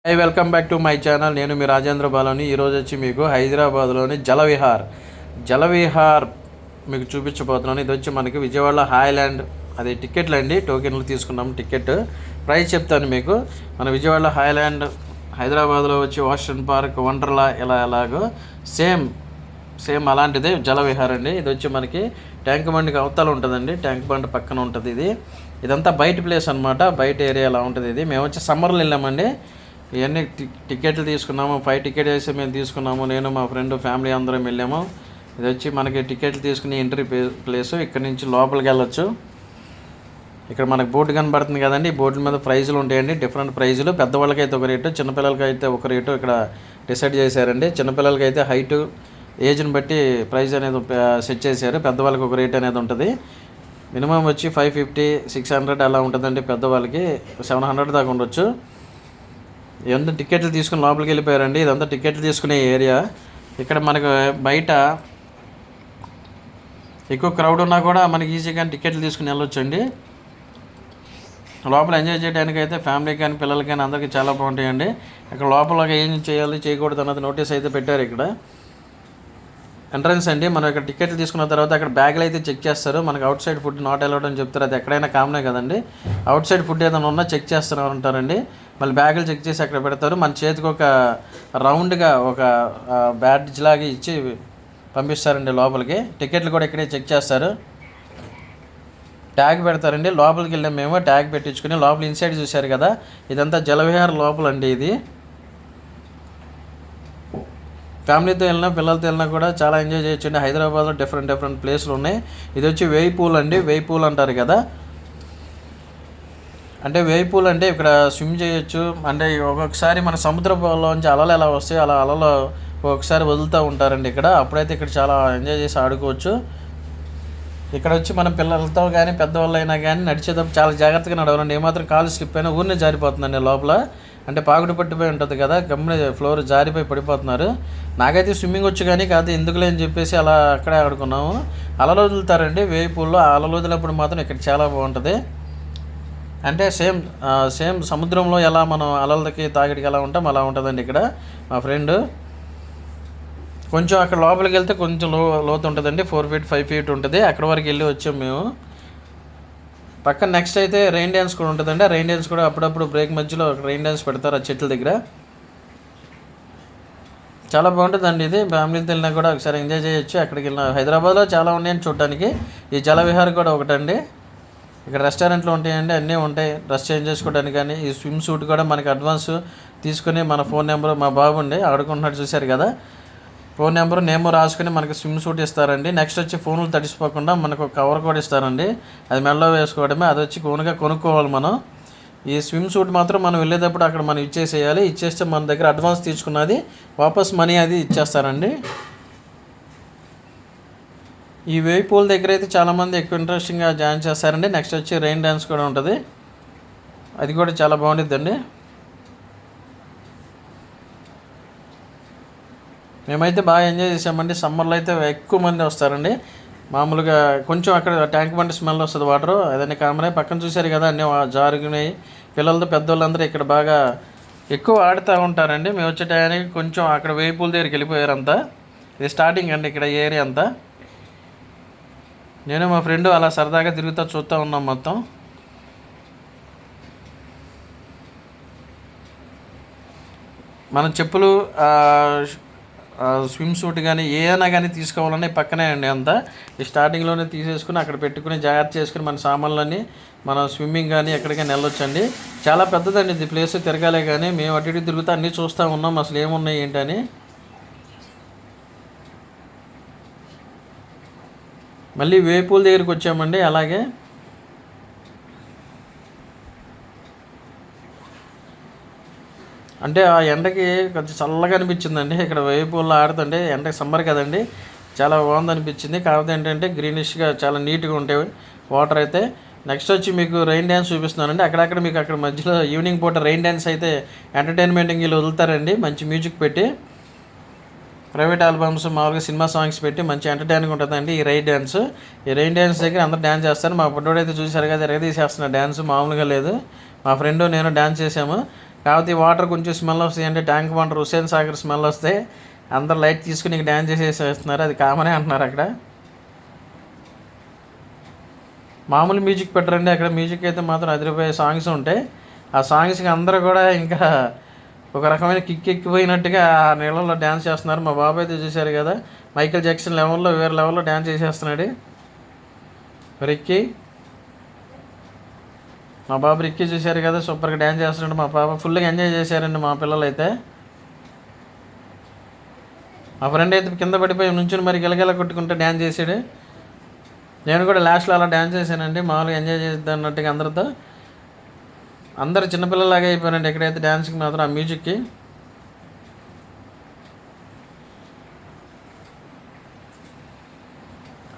Welcome back to my channel. నేను మీ రాజేంద్ర బాలని. ఈరోజు వచ్చి మీకు హైదరాబాద్లోని జలవిహార్ మీకు చూపించబోతున్నాను. ఇది వచ్చి మనకి విజయవాడలో హాయ్లాండ్, అది టికెట్లు అండి, టోకెన్లు తీసుకున్నాము. టికెట్ ప్రైస్ చెప్తాను మీకు. మన విజయవాడలో హాయ్లాండ్, హైదరాబాద్లో వచ్చి ఓషన్ పార్క్, వండర్లా, ఎలాగో సేమ్ అలాంటిదే జలవిహార్ అండి. ఇది వచ్చి మనకి ట్యాంక్ బండ్కి అవతల ఉంటుందండి, ట్యాంక్ బండ్ పక్కన ఉంటుంది. ఇదంతా బయట ప్లేస్ అనమాట, బయట ఏరియా అలా ఉంటుంది. ఇది మేము వచ్చి సమ్మర్లో వెళ్ళామండి. ఇవన్నీ టికెట్లు తీసుకున్నాము, 5 టికెట్ వేసి మేము తీసుకున్నాము. నేను మా ఫ్రెండ్ ఫ్యామిలీ అందరం వెళ్ళాము. ఇది వచ్చి మనకి టికెట్లు తీసుకుని ఎంట్రీ ప్లేసు. ఇక్కడ నుంచి లోపలికి వెళ్ళొచ్చు. ఇక్కడ మనకు బోర్డు కనబడుతుంది కదండి, ఈ బోర్డుల మీద ప్రైజులు ఉంటాయండి, డిఫరెంట్ ప్రైజులు. పెద్దవాళ్ళకైతే ఒక రేటు, చిన్నపిల్లలకైతే ఒక రేటు ఇక్కడ డిసైడ్ చేశారండి. చిన్నపిల్లలకైతే హైటు, ఏజ్ని బట్టి ప్రైజ్ అనేది సెట్ చేశారు. పెద్దవాళ్ళకి ఒక రేట్ అనేది ఉంటుంది. మినిమం వచ్చి 550, 600 అలా ఉంటుందండి. పెద్దవాళ్ళకి 700 దాకా ఉండొచ్చు. ఇదంతా టికెట్లు తీసుకుని లోపలికి వెళ్ళిపోయారండి. ఇదంతా టికెట్లు తీసుకునే ఏరియా. ఇక్కడ మనకు బయట ఎక్కువ క్రౌడ్ ఉన్నా కూడా మనకి ఈజీగా టికెట్లు తీసుకుని వెళ్ళొచ్చండి. లోపల ఎంజాయ్ చేయడానికి అయితే ఫ్యామిలీకి కానీ పిల్లలకి కానీ అందరికీ చాలా బాగుంటాయండి. ఇక్కడ లోపల ఏం చేయాలి చేయకూడదు అన్నది నోటీస్ అయితే పెట్టారు. ఇక్కడ ఎంట్రన్స్ అండి. మనం ఇక్కడ టికెట్లు తీసుకున్న తర్వాత అక్కడ బ్యాగులు అయితే చెక్ చేస్తారు. మనకు out side food not allowed అని చెప్తారు. అది ఎక్కడైనా కామనే కదండి. అవుట్ సైడ్ ఫుడ్ ఏదైనా ఉన్నా చెక్ చేస్తూనే ఉంటారండి. మళ్ళీ బ్యాగులు చెక్ చేసి అక్కడ పెడతారు. మన చేతికి ఒక రౌండ్గా ఒక బ్యాడ్జ్ లాగా ఇచ్చి పంపిస్తారండి లోపలికి. టికెట్లు కూడా ఇక్కడే చెక్ చేస్తారు. ట్యాగ్ పెడతారండి. లోపలికి వెళ్ళాం మేము, ట్యాగ్ పెట్టించుకుని లోపల ఇన్సైడ్ చూశారు కదా, ఇదంతా జలవిహార్ లోపల అండి. ఇది ఫ్యామిలీతో వెళ్ళినా పిల్లలతో వెళ్ళినా కూడా చాలా ఎంజాయ్ చేయొచ్చండి. హైదరాబాద్లో డిఫరెంట్ ప్లేస్లు ఉన్నాయి. ఇది వచ్చి వేయి పూల్ అండి, వేయి పూల్ అంటారు కదా. అంటే వేయి పూల్ అంటే ఇక్కడ స్విమ్ చేయొచ్చు. అంటే ఒక్కొక్కసారి మన సముద్రంలోంచి అలలు ఎలా వస్తాయి అలా అలలో ఒక్కొక్కసారి వదులుతూ ఉంటారండి ఇక్కడ. అప్పుడైతే ఇక్కడ చాలా ఎంజాయ్ చేసి ఆడుకోవచ్చు. ఇక్కడ వచ్చి మన పిల్లలతో కానీ పెద్దవాళ్ళు అయినా కానీ నడిచేటప్పుడు చాలా జాగ్రత్తగా నడవాలండి. ఏమాత్రం కాలు స్లిప్ అయినా ఊరినే జారిపోతుందండి లోపల. అంటే పాకుడు పట్టిపోయి ఉంటుంది కదా, గమ్మున ఫ్లోర్ జారిపోయి పడిపోతున్నారు. నాకైతే స్విమ్మింగ్ వచ్చు కానీ కాదు, ఎందుకులే అని చెప్పేసి అలా అక్కడే ఆడుకున్నాము. అలలు వదులుతారండి వేయి పూల్లో. అలలు వదిలినప్పుడు మాత్రం ఇక్కడ చాలా బాగుంటుంది. అంటే సేమ్ సముద్రంలో ఎలా మనం అలలకి తాగిడికి ఎలా ఉంటాం అలా ఉంటుందండి ఇక్కడ. మా ఫ్రెండ్ కొంచెం అక్కడ లోపలికి వెళ్తే కొంచెం లోతు ఉంటుందండి, 4 feet 5 feet ఉంటుంది. అక్కడ వరకు వెళ్ళి వచ్చాం మేము. పక్కన నెక్స్ట్ అయితే రెయిన్ డ్యాన్స్ కూడా ఉంటుందండి. రెయిన్ డ్యాన్స్ కూడా అప్పుడప్పుడు బ్రేక్ మధ్యలో రెయిన్ డ్యాన్స్ పెడతారు ఆ చెట్ల దగ్గర. చాలా బాగుంటుందండి ఇది. ఫ్యామిలీతో వెళ్ళినా కూడా ఒకసారి ఎంజాయ్ చేయొచ్చు. అక్కడికి వెళ్ళిన హైదరాబాద్లో చాలా ఉన్నాయని చూడటానికి. ఈ జలవిహార్ కూడా ఒకటండి. ఇక్కడ రెస్టారెంట్లు ఉంటాయండి, అన్నీ ఉంటాయి డ్రెస్ చేంజ్ చేసుకోవడానికి. కానీ ఈ స్విమ్ సూట్ కూడా మనకి అడ్వాన్స్ తీసుకుని మన ఫోన్ నెంబర్, మా బాబు అండి ఆడుకుంటున్నాడు చూశారు కదా, ఫోన్ నెంబరు నేమ్ రాసుకుని మనకి స్విమ్ సూట్ ఇస్తారండి. నెక్స్ట్ వచ్చి ఫోన్లు తడిసిపోకుండా మనకు కవర్ కూడా ఇస్తారండి. అది మెడలో వేసుకోవడమే. అది వచ్చి కొనుక్కోవాలి మనం. ఈ స్విమ్ సూట్ మాత్రం మనం వెళ్ళేటప్పుడు అక్కడ మనం ఇచ్చేసేయాలి. ఇచ్చేస్తే మన దగ్గర అడ్వాన్స్ తీసుకున్నది వాపస్ మనీ అది ఇచ్చేస్తారండి. ఈ వేవ్ పూల్ దగ్గర అయితే చాలామంది ఎక్కువ ఇంట్రెస్టింగ్గా జాయిన్ చేస్తారండి. నెక్స్ట్ వచ్చి రెయిన్ డ్యాన్స్ కూడా ఉంటుంది, అది కూడా చాలా బాగుంటుందండి. మేమైతే బాగా ఎంజాయ్ చేసామండి. సమ్మర్లో అయితే ఎక్కువ మంది వస్తారండి. మామూలుగా కొంచెం అక్కడ ట్యాంక్ బండి స్మెల్ వస్తుంది, వాటరు అదన్నీ కామనే. పక్కన చూశారు కదా అన్నీ జారుగున్నాయి. పిల్లలతో పెద్దవాళ్ళందరూ ఇక్కడ బాగా ఎక్కువ ఆడుతూ ఉంటారండి. మేము వచ్చే టయానికి కొంచెం అక్కడ వేయి పూల్ దగ్గరికి వెళ్ళిపోయారు అంతా. ఇది స్టార్టింగ్ అండి ఇక్కడ ఏరియా అంతా. నేను మా ఫ్రెండ్ అలా సరదాగా తిరుగుతూ చూస్తూ ఉన్నాం మొత్తం. మనం చెప్పులు, స్విమ్ సూట్ కానీ ఏమైనా కానీ తీసుకోవాలని పక్కనే అండి అంతా. ఈ స్టార్టింగ్లోనే తీసేసుకుని అక్కడ పెట్టుకుని జాగ్రత్త చేసుకుని మన సామాన్లన్నీ మనం స్విమ్మింగ్ కానీ ఎక్కడికైనా వెళ్ళొచ్చండి. చాలా పెద్దదండి ఇది ప్లేస్, తిరగాలే కానీ మేము అటు ఇటు తిరుగుతూ అన్నీ చూస్తూ ఉన్నాం అసలు ఏమున్నాయి ఏంటని. మళ్ళీ వేపూల దగ్గరికి వచ్చామండి. అలాగే అంటే ఆ ఎండకి కొంచెం చల్లగా అనిపించిందండి. ఇక్కడ వేపూల్లో ఆడుతుంటే ఎండకి సమ్మర్ కదండి, చాలా బాగుంది అనిపించింది. కాకపోతే ఏంటంటే గ్రీనిష్గా చాలా నీట్గా ఉంటాయి వాటర్ అయితే. నెక్స్ట్ వచ్చి మీకు రెయిన్ డ్యాన్స్ చూపిస్తున్నానండి. అక్కడక్కడ మీకు అక్కడ మధ్యలో ఈవినింగ్ పూట రెయిన్ డ్యాన్స్ అయితే ఎంటర్టైన్మెంటింగ్ వీళ్ళు వదులుతారండి, మంచి మ్యూజిక్ పెట్టి. ప్రైవేట్ ఆల్బమ్స్ మామూలుగా సినిమా సాంగ్స్ పెట్టి మంచి ఎంటర్టైనింగ్ ఉంటుందండి ఈ రెయిన్ డ్యాన్స్ దగ్గర అందరూ డ్యాన్స్ చేస్తారు. మా బుడ్డోడు అయితే చూశారు కదా, ఎరగదీసేస్తున్న డ్యాన్స్ మామూలుగా లేదు. మా ఫ్రెండ్ నేను డ్యాన్స్ చేసాము. కాకపోతే ఈ వాటర్ కొంచెం స్మెల్ వస్తాయి అంటే tank water Hussain Sagar smell వస్తే అందరు లైట్ తీసుకుని ఇక డ్యాన్స్ చేసేస్తున్నారు, అది కామనే అంటున్నారు అక్కడ. మామూలు మ్యూజిక్ పెట్టరండి అక్కడ, మ్యూజిక్ అయితే మాత్రం 10 రూపాయల సాంగ్స్ ఉంటాయి. ఆ సాంగ్స్కి అందరూ కూడా ఇంకా ఒక రకమైన కిక్ ఎక్కిపోయినట్టుగా ఆ నీళ్ళల్లో డ్యాన్స్ చేస్తున్నారు. మా బాబాయ్ అయితే చూశారు కదా, మైకేల్ జాక్సన్ లెవెల్లో వేరే లెవెల్లో డ్యాన్స్ చేసేస్తున్నాడు రిక్కీ. మా బాబు రిక్కీ చూశారు కదా, సూపర్గా డ్యాన్స్ చేస్తున్నాడు. మా పాప ఫుల్గా ఎంజాయ్ చేశారండి మా పిల్లలు అయితే. మా ఫ్రెండ్ అయితే కింద పడిపోయి నుంచుని మరి గిలగిల కొట్టుకుంటే డ్యాన్స్ చేసాడు. నేను కూడా లాస్ట్లో అలా డ్యాన్స్ చేశానండి, మామూలుగా ఎంజాయ్ చేద్దాం అన్నట్టుగా అందరితో. అందరు చిన్నపిల్లలాగా అయిపోయానండి ఎక్కడైతే డ్యాన్స్కి మాత్రం, ఆ మ్యూజిక్కి.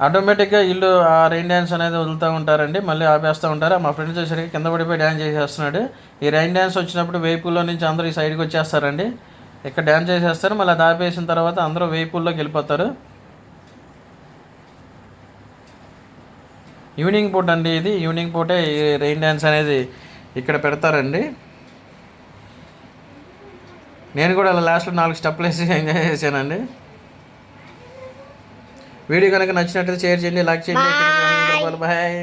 ఆటోమేటిక్గా వీళ్ళు ఆ రైన్ డ్యాన్స్ అనేది వదులుతూ ఉంటారండి, మళ్ళీ ఆపేస్తూ ఉంటారు. మా ఫ్రెండ్స్ వచ్చేసరికి కింద పడిపోయి డ్యాన్స్ చేసేస్తున్నాడు. ఈ రైన్ డ్యాన్స్ వచ్చినప్పుడు వేపుల్లో నుంచి అందరూ ఈ సైడ్కి వచ్చేస్తారండి, ఇక్కడ డ్యాన్స్ చేసేస్తారు. మళ్ళీ అది ఆపేసిన తర్వాత అందరూ వేపుల్లోకి వెళ్ళిపోతారు. ఈవినింగ్ పూట అండి ఇది, ఈవినింగ్ పూటే ఈ రైన్ డ్యాన్స్ అనేది ఇక్కడ పెడతారండి. నేను కూడా అలా లాస్ట్లో 4 స్టెప్లు వేసి ఎంజాయ్ చేశానండి. వీడియో కనుక నచ్చినట్లయితే షేర్ చేయండి, లైక్ చేయండి. బాయ్.